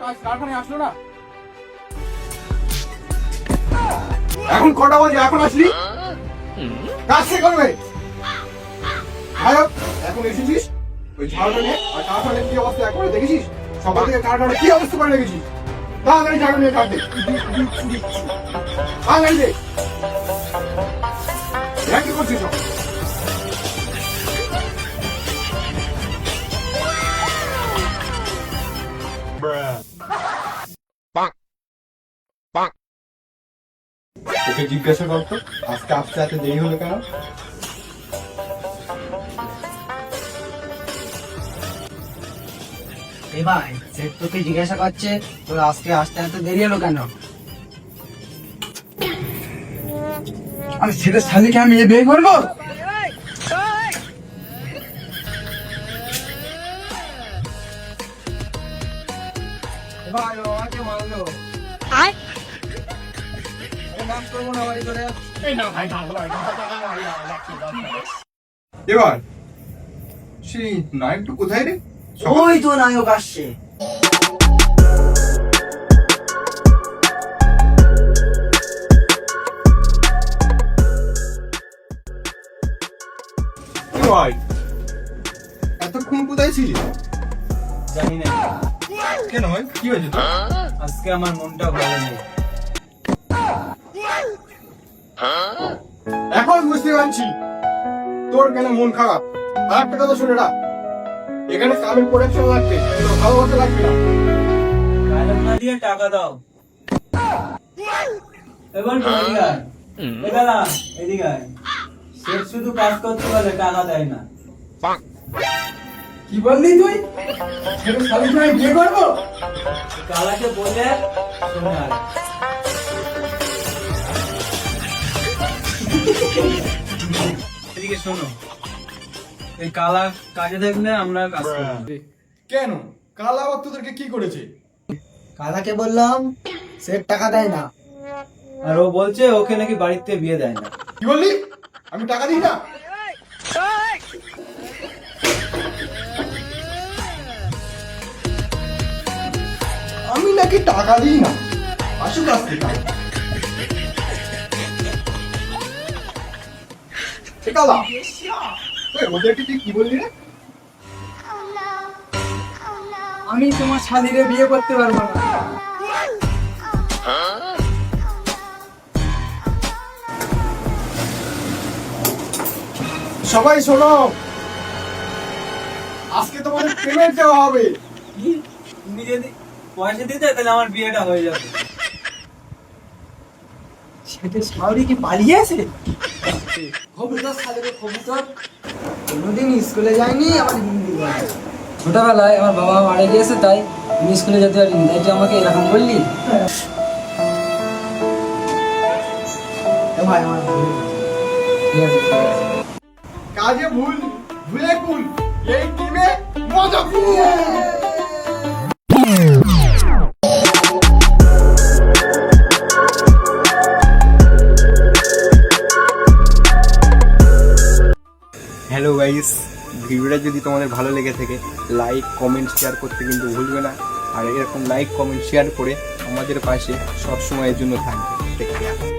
আজ কারখানায় আসলো না? এখন কটা বাজে, এখন আসলি? কাজ কে করবে? এখন এসেছিস ওই ঝাড়টা নিয়ে, আর কারখানায় কি অবস্থা একবারে দেখেছিস? সকাল থেকে কারখানায় কি অবস্থা করে রেখেছিস? তাড়াতাড়ি ঝাড়ু নিয়ে কাটবে। তাড়াতাড়ি দে। কি করছিস? ওকে জিজ্ঞাসা করতো আজকে আসতে এত দেরি হলো কেন? এ ভাই, সেট তোকে জিজ্ঞাসা করছে তোর আজকে আসতে এত দেরি হলো কেন? আমি ছেলের শালিকে আমি বিয়ে করবো? ভাই, ও আমাকে মারলো। নাম করবো না বাড়ি করে। এবার সেই নায়কটা কোথায় রে? ওই তো নায়ক আসছে। ভাই এতক্ষণ কোথায় ছিলি? জানি না কেন ভাই, কি হয়েছে তোর? আজকে আমার মনটা ভালো নেই। এখন বুঝতে পারছি তোর কেন মন খারাপ। আর একটা কথা শুনে রাখ, এখানে কামের প্রোডাকশন লাগবে, ভালোবাসা লাগবে না। ডায়লগ না দিয়ে টাকা দাও। এবার এদিকে আয়। এদিকে আয়। সেট শুধু কাজ করতে পারে, টাকা দেয় না। কি বললি তুই? ছেলের শালিকে আমি বিয়ে করবো? কালাকে বলে শুনে আয়। এদিকে শোনো, এই কালা কাজে থাকলে আমরা কাজ করব। কেন? কাল আবার তোদেরকে কি করেছে? কালাকে বললাম সেট টাকা দেয় না, আর ও বলছে ওকে নাকি বাড়িতে বিয়ে দেয় না। কি বললি? আমি টাকা দিই না? আমি নাকি টাকা দিই না? আসুক আজ থেকে। কালা, ওদেরকে তুই কি বললি রে? আমি তোমার শালীরে বিয়ে করতে পারবো না। সবাই শোনো, আজকে তোমাদের পেমেন্ট দেওয়া হবে। তুমি যদি পয়সা দিতে তাহলে আমার বিয়েটা হয়ে যাবে। সেটা শাওরি কি পালিয়েছে? কবুতর শালীরে কবুতর কোনোদিন স্কুলে যায়নি, আমার হিন্দি বলে। ছোটবেলায় আমার বাবা মারা গিয়েছে, তাই আমি স্কুলে যেতে পারিনি, তাই তুই আমাকে এরকম বললি? ভাই আমার ভুল হয়েছে। ঠিক আছে, ঠিক আছে। কাজে ভুল ভুলে কুল, এই টিমে মজা ফুল। হ্যালো গাইস, ভিডিওটা যদি তোমাদের ভালো লেগে থাকে লাইক কমেন্ট শেয়ার করতে কিন্তু ভুলবে না। আর এরকম লাইক কমেন্ট শেয়ার করে আমাদের পাশে সব সময়ের জন্য থাকবে। Take care.